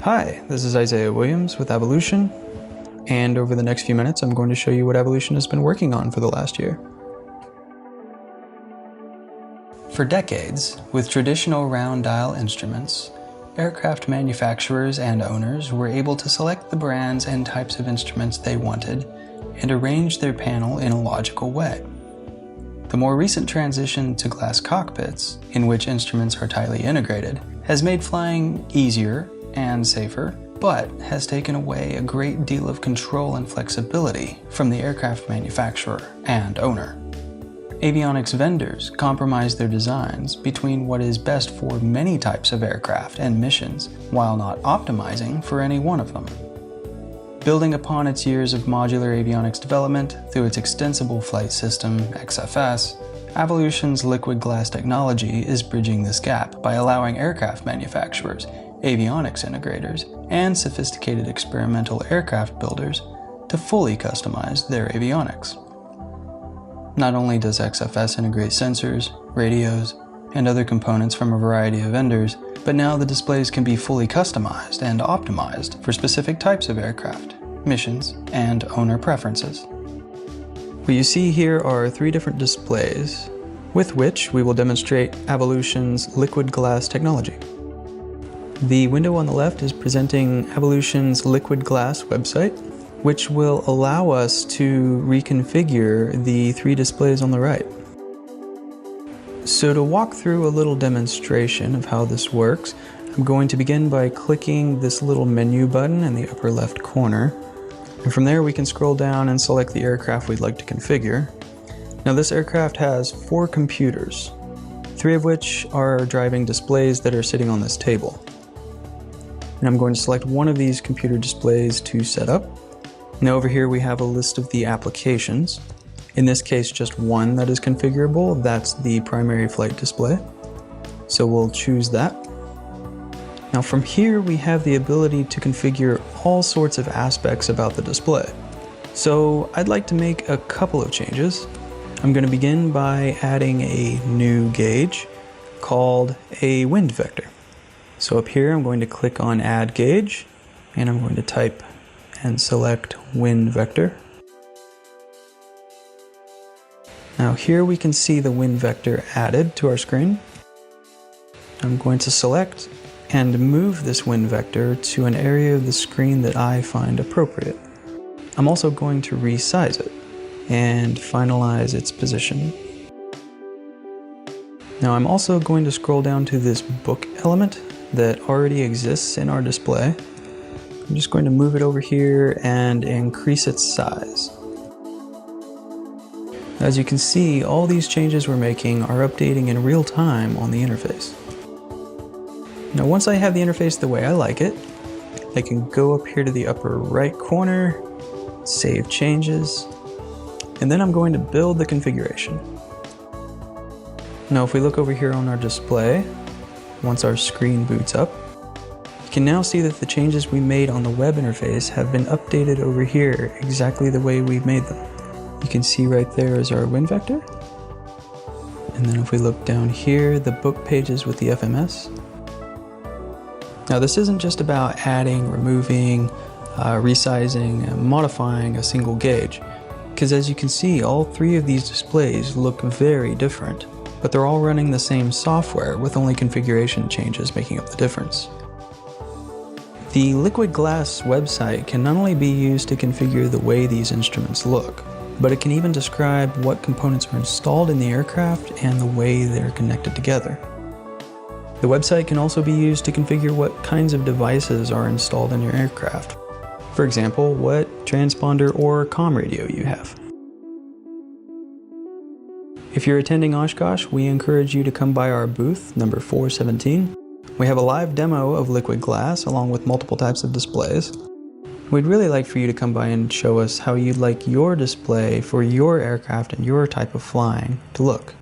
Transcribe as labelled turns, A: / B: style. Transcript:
A: Hi, this is Isaiah Williams with Avilution, and over the next few minutes I'm going to show you what Avilution has been working on for the last year. For decades, with traditional round dial instruments, aircraft manufacturers and owners were able to select the brands and types of instruments they wanted and arrange their panel in a logical way. The more recent transition to glass cockpits, in which instruments are tightly integrated, has made flying easier and safer, but has taken away a great deal of control and flexibility from the aircraft manufacturer and owner. Avionics vendors compromise their designs between what is best for many types of aircraft and missions, while not optimizing for any one of them. Building upon its years of modular avionics development through its extensible flight system, XFS, Avilution's liquid glass technology is bridging this gap by allowing aircraft manufacturers, avionics integrators, and sophisticated experimental aircraft builders to fully customize their avionics. Not only does XFS integrate sensors, radios, and other components from a variety of vendors, but now the displays can be fully customized and optimized for specific types of aircraft, missions, and owner preferences. What you see here are 3 different displays with which we will demonstrate Avilution's liquid glass technology. The window on the left is presenting Avilution's liquid glass website, which will allow us to reconfigure the 3 displays on the right. So to walk through a little demonstration of how this works, I'm going to begin by clicking this little menu button in the upper left corner. And from there we can scroll down and select the aircraft we'd like to configure. Now this aircraft has 4 computers, 3 of which are driving displays that are sitting on this table. And I'm going to select one of these computer displays to set up. Now over here we have a list of the applications. In this case, just one that is configurable. That's the primary flight display. So we'll choose that. Now from here we have the ability to configure all sorts of aspects about the display. So I'd like to make a couple of changes. I'm going to begin by adding a new gauge called a wind vector. So up here I'm going to click on Add Gauge, and I'm going to type and select Wind Vector. Now here we can see the wind vector added to our screen. I'm going to select and move this wind vector to an area of the screen that I find appropriate. I'm also going to resize it and finalize its position. Now I'm also going to scroll down to this book element that already exists in our display. I'm just going to move it over here and increase its size. As you can see, all these changes we're making are updating in real time on the interface. Now once I have the interface the way I like it, I can go up here to the upper right corner, save changes, and then I'm going to build the configuration. Now if we look over here on our display, once our screen boots up, you can now see that the changes we made on the web interface have been updated over here exactly the way we've made them. You can see right there is our wind vector. And then if we look down here, the book pages with the FMS. Now this isn't just about adding, removing, resizing, and modifying a single gauge, because as you can see, all 3 of these displays look very different, but they're all running the same software with only configuration changes making up the difference. The liquid glass website can not only be used to configure the way these instruments look, but it can even describe what components are installed in the aircraft and the way they're connected together. The website can also be used to configure what kinds of devices are installed in your aircraft. For example, what transponder or comm radio you have. If you're attending Oshkosh, we encourage you to come by our booth, number 417. We have a live demo of liquid glass along with multiple types of displays. We'd really like for you to come by and show us how you'd like your display for your aircraft and your type of flying to look.